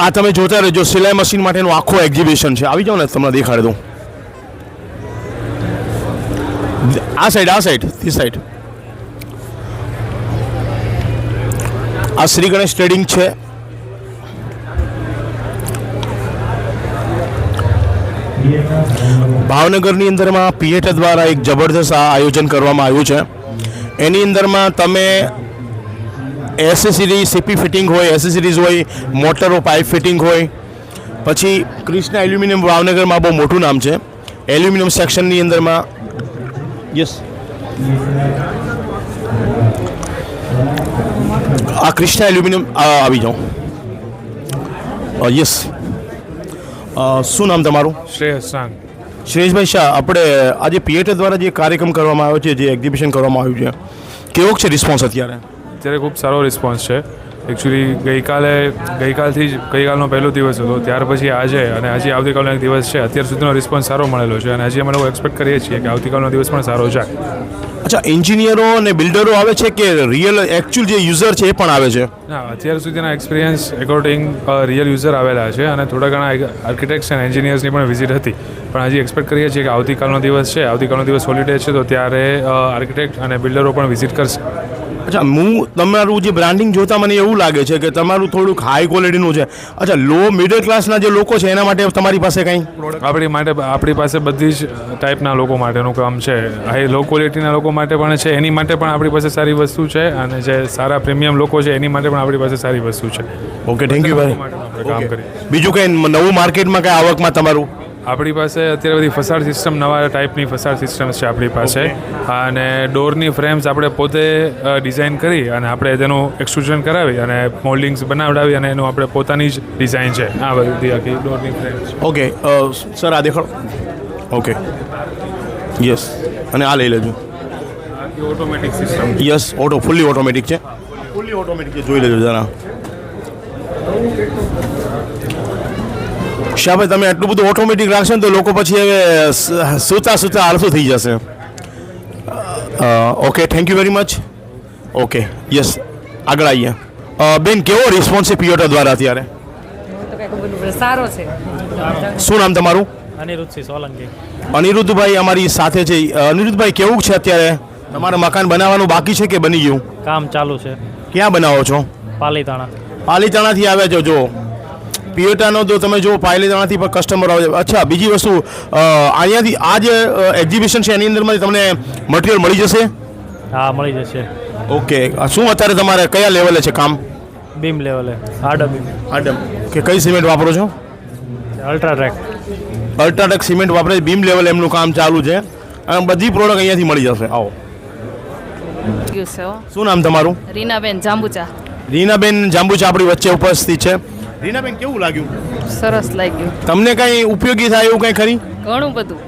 આ તમે જોતા રહેજો, સિલાઈ મશીન માટેનું આખું એક્ઝિબિશન છે. આવી જાઓ ને, તમને દેખાડી દઉં. આ સાઈડ, આ સાઈડ, this સાઈડ. આ શ્રી ગણેશ ટ્રેડિંગ છે. ભાવનગરની અંદરમાં પીએટા દ્વારા એક જબરદસ્ત આયોજન કરવામાં આવ્યું છે. એની અંદરમાં તમે એસેસરી સીપી ફિટિંગ હોય, એસેસરીઝ હોય, મોટરો પાઇપ ફિટિંગ હોય, પછી કૃષ્ણા એલ્યુમિનિયમ ભાવનગરમાં બહુ મોટું નામ છે. એલ્યુમિનિયમ સેક્શનની અંદરમાં યસ આ કૃષ્ણા એલ્યુમિનિયમ આવી જાઓ. યસ શું નામ તમારું? શ્રેયસ સાંગ. શ્રેયસભાઈ શાહ, આપણે આજે પીએટા દ્વારા જે કાર્યક્રમ કરવામાં આવ્યો છે, જે એક્ઝિબિશન કરવામાં આવ્યું છે, કેવો છે રિસ્પોન્સ અત્યારે? અત્યારે ખૂબ સારો રિસ્પોન્સ છે. એકચ્યુઅલી ગઈકાલનો પહેલો દિવસ હતો, ત્યાર પછી આજે અને હજી આવતીકાલનો એક દિવસ છે. અત્યાર સુધીનો રિસ્પોન્સ સારો મળેલો છે અને હજી અમે લોકો એક્સપેક્ટ કરીએ છીએ કે આવતીકાલનો દિવસ પણ સારો જાય. અચ્છા, એન્જિનિયરો અને બિલ્ડરો આવે છે કે રિયલ એકચ્યુઅલ જે યુઝર છે એ પણ આવે છે? ના, અત્યાર સુધીના એક્સપિરિયન્સ એકોર્ડિંગ રિયલ યુઝર આવેલા છે અને થોડા ઘણા આર્કિટેક્ટ્સ અને એન્જિનિયર્સની પણ વિઝિટ હતી. પણ હજી એક્સપેક્ટ કરીએ છીએ કે આવતીકાલનો દિવસ છે, આવતીકાલનો દિવસ હોલિડે છે, તો ત્યારે આર્કિટેક્ટ અને બિલ્ડરો પણ વિઝિટ કરશે. અચ્છા, તમારું જે બ્રાન્ડિંગ જોતા મને એવું લાગે છે કે તમારું થોડુંક હાઈ ક્વોલિટીનું છે. અચ્છા, લો મિડલ ક્લાસના જે લોકો છે એના માટે તમારી પાસે કંઈ? આપણી પાસે બધી જ ટાઈપના લોકો માટેનું કામ છે. હાઈ લો ક્વોલિટીના લોકો માટે પણ છે, એની માટે પણ આપણી પાસે સારી વસ્તુ છે, અને જે સારા પ્રીમિયમ લોકો છે એની માટે પણ આપણી પાસે સારી વસ્તુ છે. ઓકે, થેન્ક યુ ભાઈ. કામ કરીએ. બીજું કંઈ નવું માર્કેટમાં કંઈ આવકમાં તમારું? આપણી પાસે અત્યારે બધી ફસાડ સિસ્ટમ, નવા ટાઈપની ફસાડ સિસ્ટમ્સ છે આપણી પાસે, અને ડોરની ફ્રેમ્સ આપણે પોતે ડિઝાઇન કરી અને આપણે તેનું એક્સટ્રુઝન કરાવી અને મોલ્ડિંગ્સ બનાવડાવી અને એનું આપણે પોતાની જ ડિઝાઇન છે આ બધી આખી ડોરની ફ્રેમ્સ. ઓકે સર, આ દેખાડો. ઓકે, યસ, અને આ લઈ લેજો. Automatic system. Yes, fully automatic છે. ફૂલ્લી ઓટોમેટિક છે, જોઈ લેજો જરા. શાભાઈ, તમે આટલું બધું ઓટોમેટિક રાખશો ને તો લોકો પછી હવે સૂતા આળસું થઈ જશે. Okay, thank you very much. Okay, yes, આગળ આવીએ. બેન, કેવો રિસ્પોન્સ છે પીઓટા દ્વારા અત્યારે? સારો છે. શું નામ તમારું? અનિરુદ્ધસિંહ સોલંકી. અનિરુદ્ધભાઈ અમારી સાથે છે. અનિરુદ્ધભાઈ, કેવું છે અત્યારે? તમારું મકાન બનાવવાનું બાકી છે કે બની ગયું? કામ ચાલુ છે. ક્યાં બનાવો છો? પાલીતાણા. પાલીતાણાથી આવ્યા છો? જો પીએટાનો તો તમે જો પાલીતાણાથી પણ કસ્ટમર આવે છે. અચ્છા, બીજી વસ્તુ, અહીંયાથી આ જે એક્ઝિબિશન છે એની અંદરમાંથી તમને મટીરિયલ મળી જશે? હા, મળી જશે. ઓકે, શું અત્યારે તમારે કયા લેવલે છે કામ? બીમ લેવલે. આડમ. કે કઈ સિમેન્ટ વાપરો છો? અલ્ટ્રાટેક. અલ્ટ્રાટેક સિમેન્ટ વાપરે, બીમ લેવલ એમનું કામ ચાલુ છે અને બધી પ્રોડક્ટ અહીંયાથી મળી જશે. આવો. શું નામ તમારું? રીનાબેન જાંબુચા. રીનાબેન જાંબુચા આપણી વચ્ચે ઉપસ્થિત છે. રીનાબેન, કેવું લાગ્યું? સરસ લાગ્યું. તમને કઈ ઉપયોગી થાય એવું કઈ ખરી? ઘણું બધું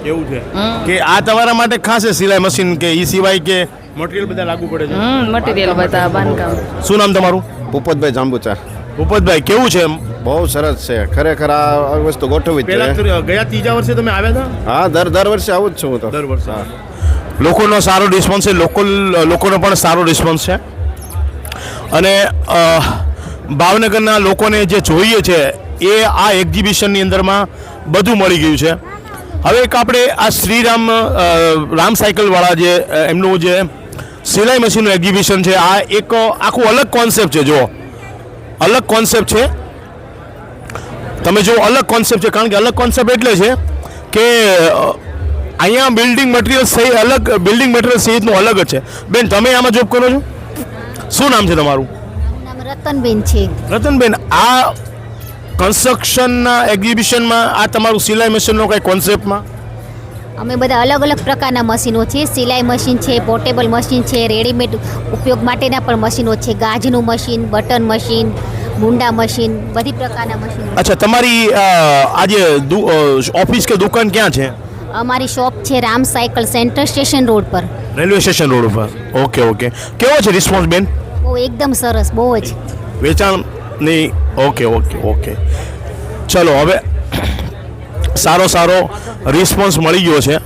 એવું છે કે આ તમારા માટે ખાસ છે સિલાઈ મશીન, કે એ સિવાય કે મટીરિયલ બધા લાગુ પડે છે? મટીરિયલ બધા બાંધકામ. શું નામ તમારું? ભૂપતભાઈ જાંબુચા. ભૂપતભાઈ, કેવું છે? બહુ સરસ છે ખરેખર. આ વસ્તુ ગોઠવી છે. ગયા ત્રીજા વર્ષે તમે આવ્યા હતા? હા, દર વર્ષે આવું જ છું હું તો. દર વર્ષે. લોકોનો સારો રિસ્પોન્સ છે, લોકોનો પણ સારો રિસ્પોન્સ છે, અને ભાવનગરના લોકોને જે જોઈએ છે એ આ એક્ઝિબિશનની અંદરમાં બધું મળી ગયું છે. હવે એક આપણે આ શ્રીરામ રામ સાયકલવાળા જે એમનું જે સિલાઈ મશીનનું એક્ઝિબિશન છે, આ એક આખું અલગ કોન્સેપ્ટ છે. જો અલગ કોન્સેપ્ટ છે, તમે જો અલગ કોન્સેપ્ટ છે, કારણ કે અલગ કોન્સેપ્ટ એટલે છે કે અહીંયા બિલ્ડિંગ મટીરિયલ સહિતનું અલગ જ છે. બેન, તમે આમાં જોબ કરો છો? શું નામ છે તમારું? રતનબેન છે. રતનબેન, આ કન્સ્ટ્રક્શનના એક્ઝિબિશનમાં આ તમારું સિલાઈ મશીનનો કઈ કોન્સેપ્ટમાં? અમે બધા અલગ અલગ પ્રકારના મશીનો છે. સિલાઈ મશીન છે, પોર્ટેબલ મશીન છે, રેડીમેડ ઉપયોગ માટેના પણ મશીનો છે. ગાજનું મશીન, બટન મશીન, મુંડા મશીન, બધી પ્રકારના મશીનો. અચ્છા, તમારી આજે ઓફિસ કે દુકાન ક્યાં છે? અમારી શોપ છે Ram cycle centre, station road પર. રેલવે સ્ટેશન રોડ ઉપર. ઓકે. કેવો છે રિસ્પોન્સ બેન? બહુ એકદમ સરસ, બહુ જ. વેચાણની? ઓકે. ચલો, હવે સારો રિસ્પોન્સ મળી ગયો છે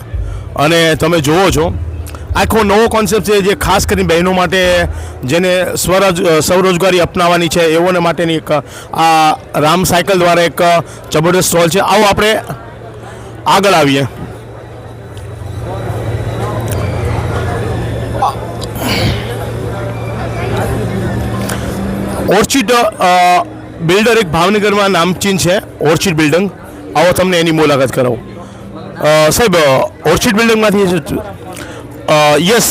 અને તમે જુઓ છો આખો નવો કોન્સેપ્ટ છે, જે ખાસ કરીને બહેનો માટે જેને સ્વરોજગારી અપનાવવાની છે એઓને માટેની એક આ રામ સાયકલ દ્વારા એક જબરદસ્ત સ્ટોલ છે. આવો આપણે આગળ આવીએ. ઓર્ચિડ બિલ્ડર એક ભાવનગરમાં નામચીન છે, ઓર્ચિડ બિલ્ડિંગ. આવો તમને એની મુલાકાત કરાવું. સાહેબ, ઓર્ચિડ બિલ્ડિંગમાંથી યસ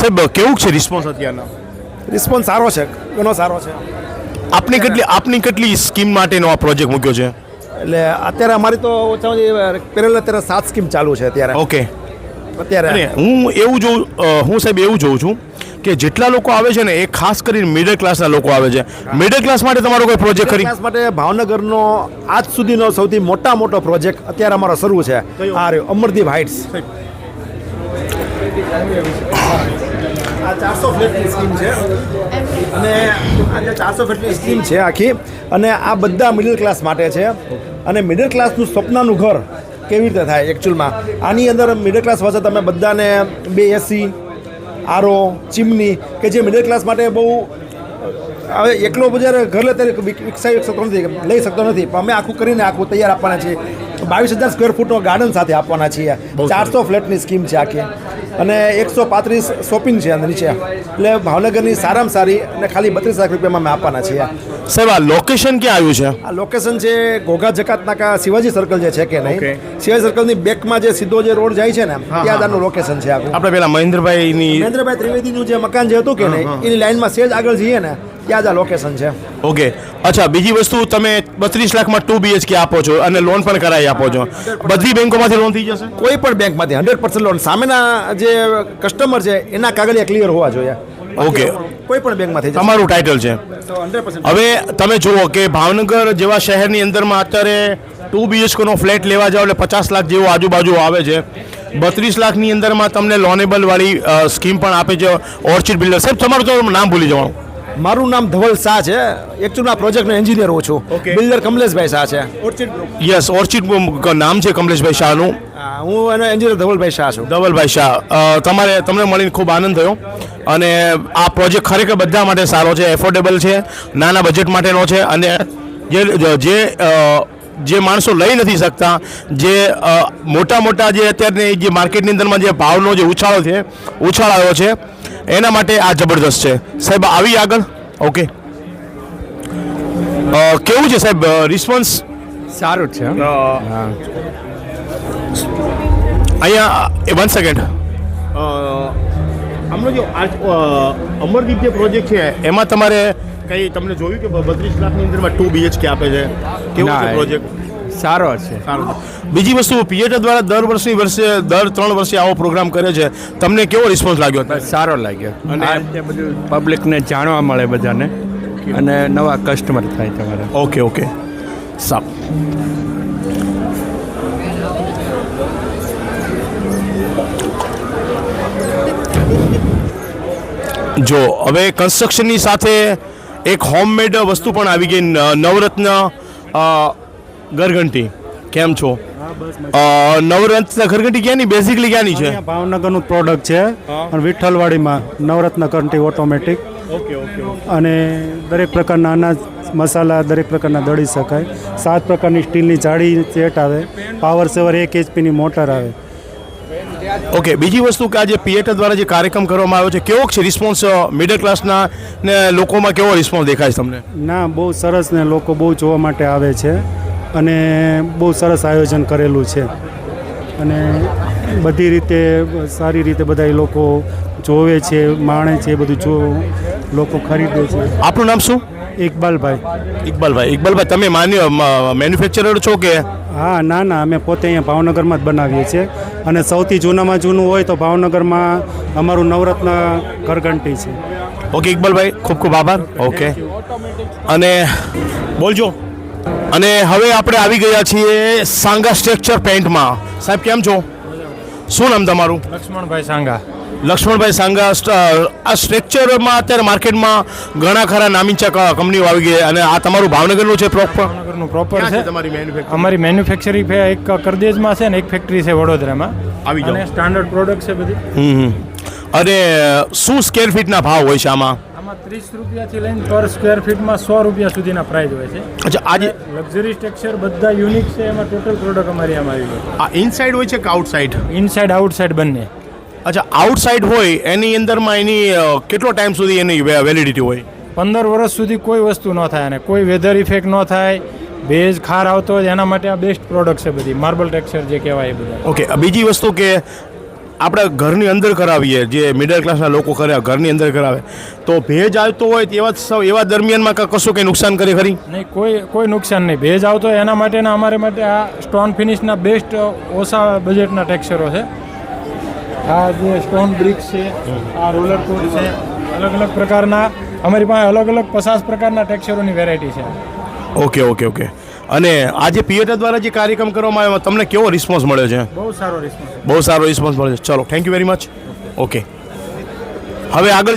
સાહેબ, કેવું છે રિસ્પોન્સ અત્યારના? રિસ્પોન્સ સારો છે, ઘણો સારો છે. આપની કેટલી સ્કીમ માટેનો આ પ્રોજેક્ટ મૂક્યો છે? એટલે અત્યારે અમારી તો ઓછામાં પહેરેલા અત્યારે 7 સ્કીમ ચાલુ છે અત્યારે. ઓકે. અત્યારે અને હું સાહેબ એવું જોઉં છું કે જેટલા લોકો આવે છે ને એ ખાસ કરીને મિડલ ક્લાસના લોકો આવે છે. મિડલ ક્લાસ માટે તમારો કોઈ પ્રોજેક્ટ ખરી? ક્લાસ માટે ભાવનગરનો આજ સુધીનો સૌથી મોટો પ્રોજેક્ટ અત્યારે અમારો શરૂ છે. આ રહ્યો અમરદીપ હાઇટ્સ. આ 400 ફ્લેટની સ્કીમ છે અને આ જે 400 ફ્લેટની સ્કીમ છે આખી, અને આ બધા મિડલ ક્લાસ માટે છે. અને મિડલ ક્લાસનું સપનાનું ઘર કેવી રીતે થાય એકચ્યુઅલમાં, આની અંદર મિડલ ક્લાસ પાસે તમે બધાને 2 AC, આરો, ચીમની, કે જે મિડલ ક્લાસ માટે બહુ હવે એકલો બજાર ઘર લે ત્યારે વિકસાવી શકતો નથી, લઈ શકતો નથી. પણ અમે આખું કરીને આખું તૈયાર આપવાના છીએ. 22,000 સ્ક્વેર ફૂટનો ગાર્ડન સાથે આપવાના છીએ. 400 ફ્લેટની સ્કીમ છે આખી, અને 135 શોપિંગ છે અંદર નીચે. એટલે ભાવનગરની સારામાં સારી અને ખાલી 32 લાખ રૂપિયામાં અમે આપવાના છીએ. સાહેબ, આ લોકેશન ક્યાં આવ્યું છે? આ લોકેશન છે ઘોઘા જકાત નાકા શિવાજી સર્કલ જે છે કે નહીં, શિવાજી સર્કલની બેકમાં જે સીધો જે રોડ જાય છે ને ત્યાં આનું લોકેશન છે આખું. આપણે પેલા મહેન્દ્રભાઈ ત્રિવેદીનું જે મકાન જે હતું કે નહીં એની લાઈનમાં સેજ આગળ જઈએ ને ત્યાં જ આ લોકેશન છે. ઓકે. અચ્છા, બીજી વસ્તુ, તમે 32 લાખમાં 2 BHK આપો છો અને લોન પણ કરાવી આપો છો. બધી બેંકોમાંથી લોન થઈ જશે? કોઈ પણ બેંકમાંથી 100% લોન. સામેના જે કસ્ટમર છે એના કાગળિયા ક્લિયર હોવા જોઈએ. ઓકે. કોઈ પણ બેંકમાંથી. તમારું ટાઇટલ છે. 100%. હવે તમે જુઓ કે ભાવનગર જેવા શહેરની અંદરમાં અત્યારે 2 BHKનો ફ્લેટ લેવા જાઓ એટલે 50 લાખ જેવો આજુબાજુ આવે છે. 32 લાખની અંદરમાં તમને લોનેબલ વાળી સ્કીમ પણ આપે છે ઓર્ચિડ બિલ્ડર. સાહેબ, તમારું તો નામ ભૂલી જવાનું. મારું નામ ધવલ શાહ છે. એકચ્યુઅલી આ પ્રોજેક્ટનો એન્જિનિયર હું છું. બિલ્ડર કમલેશભાઈ શાહ છે. યસ, ઓર્ચિડ નામ છે કમલેશભાઈ શાહનું. હું એનો એન્જિનિયર ધવલભાઈ શાહ છું. ધવલભાઈ શાહ, તમને મળીને ખૂબ આનંદ થયો. અને આ પ્રોજેક્ટ ખરેખર બધા માટે સારો છે, એફોર્ડેબલ છે, નાના બજેટ માટેનો છે. અને જે માણસો લઈ નથી શકતા, જે મોટા જે અત્યારની જે માર્કેટની અંદરમાં જે ભાવનો જે ઉછાળ આવ્યો છે એના માટે આ જબરદસ્ત છે. સાહેબ, આવી આગળ. ઓકે. કેવું છે સાહેબ રિસ્પોન્સ? સારું છે. અહીંયા 1 સેકન્ડ. આમનો જે અમરદીપ જે પ્રોજેક્ટ છે એમાં તમારે કંઈ તમને જોયું કે 32 લાખની અંદરમાં 2 BHK આપે છે? કેવું છે પ્રોજેક્ટ? સારો છે. બીજી વસ્તુ, પીએટા દ્વારા દર 3 વર્ષે આવો પ્રોગ્રામ કરે છે. તમને કેવો રિસ્પોન્સ લાગ્યો? સારો લાગ્યો. અને આ રીતે બધું પબ્લિકને જાણવા મળે બધાને, અને નવા કસ્ટમર થાય તમારે. ઓકે. સારું. જો હવે કન્સ્ટ્રક્શનની સાથે એક હોમમેડ વસ્તુ પણ આવી ગઈ, નવરત્ન ઘરઘંટી. કેમ છો? નવરત્ન ઘરઘંટી ક્યાંની, બેઝિકલી ક્યાંની છે? ભાવનગરનું પ્રોડક્ટ છે અને વિઠ્ઠલવાડીમાં નવરત્ન ઘંટી ઓટોમેટિક. અને દરેક પ્રકારના અનાજ મસાલા દરેક પ્રકારના દળી શકાય. 7 પ્રકારની સ્ટીલની જાળી સેટ આવે. પાવર સેવર 1 HPની મોટર આવે. ઓકે. બીજી વસ્તુ કે આજે પીએટા દ્વારા જે કાર્યક્રમ કરવામાં આવ્યો છે કેવો છે રિસ્પોન્સ? મિડલ ક્લાસના ને લોકોમાં કેવો રિસ્પોન્સ દેખાય છે તમને? ના, બહુ સરસ ને લોકો બહુ જોવા માટે આવે છે અને બહુ સરસ આયોજન કરેલું છે. અને બધી રીતે સારી રીતે બધા લોકો જોવે છે, માણે છે, બધું લોકો ખરીદે છે. આપનું નામ શું? ઇકબાલભાઈ. તમે મેન્યુફેક્ચરર છો કે? હા, ના, અમે પોતે અહીંયા ભાવનગરમાં જ બનાવીએ છીએ. અને સૌથી જૂનામાં જૂનું હોય તો ભાવનગરમાં અમારું નવરત્ન ઘરઘંટી છે. ઓકે ઇકબાલભાઈ, ખૂબ ખૂબ આભાર. ઓકે. અને બોલજો. અને હવે આપણે આવી ગયા છીએ સાંગા સ્ટ્રક્ચર પેઇન્ટમાં. સાહેબ, કેમ છો? શું નામ તમારું? લક્ષ્મણભાઈ સાંગા. લક્ષ્મણભાઈ સાંગા. આ સ્ટ્રક્ચરમાં અત્યારે માર્કેટમાં ઘણા ખરા નામીચા કંપનીઓ આવી ગઈ, અને આ તમારું ભાવનગરનું છે પ્રોપર? ભાવનગરનું પ્રોપર છે. તમારી મેન્યુફેક્ચરિંગ? અમારી મેન્યુફેક્ચરિંગ એક કરદેજમાં છે ને એક ફેક્ટરી છે વડોદરામાં. આવી જાઓ. અને સ્ટાન્ડર્ડ પ્રોડક્ટ છે બધી. અને શું સ્ક્વેર ફીટના ભાવ હોય છે આમાં? આમાં 30 રૂપિયાથી લઈને પર સ્ક્વેર ફીટમાં 100 રૂપિયા સુધીના પ્રાઇસ હોય છે. અચ્છા. આજે લક્ઝરી સ્ટ્રક્ચર બધા યુનિક છે. એમાં ટોટલ પ્રોડક્ટ અમારી આમાં આવી ગઈ. આ ઇનસાઇડ હોય છે કે આઉટસાઇડ? ઇનસાઇડ આઉટસાઇડ બંને. અચ્છા આઉટસાઇડ હોય એની અંદરમાં એની કેટલો ટાઈમ સુધી એની વેલિડિટી હોય? 15 વર્ષ સુધી કોઈ વસ્તુ ન થાય અને કોઈ વેધર ઇફેક્ટ ન થાય, ભેજ ખાર આવતો હોય એના માટે આ બેસ્ટ પ્રોડક્ટ છે બધી, માર્બલ ટેક્સચર જે કહેવાય એ બધા. ઓકે, બીજી વસ્તુ કે આપણે ઘરની અંદર કરાવીએ, જે મિડલ ક્લાસના લોકો કરે ઘરની અંદર કરાવે, તો ભેજ આવતો હોય એવા દરમિયાનમાં કશું કંઈ નુકસાન કરે ખરી? નહીં, કોઈ નુકસાન નહીં. ભેજ આવતો હોય એના માટેના અમારે માટે આ સ્ટોન ફિનિશના બેસ્ટ ઓછા બજેટના ટેક્સચરો છે. આ જે સ્ટોન બ્રિક્સ છે, આ રોલર કોટ છે, અલગ અલગ પ્રકારના અમારી પાસે અલગ અલગ 50 પ્રકારના ટેક્સચરોની વેરાયટી છે. Okay okay okay. અને આ જે પીએટા દ્વારા જે કાર્યક્રમ કરવામાં આવ્યો તમને કેવો રિસ્પોન્સ મળ્યો છે? બહુ સારો રિસ્પોન્સ. બહુ સારો રિસ્પોન્સ મળ્યો છે. ચલો, thank you very much. Okay, હવે આગળ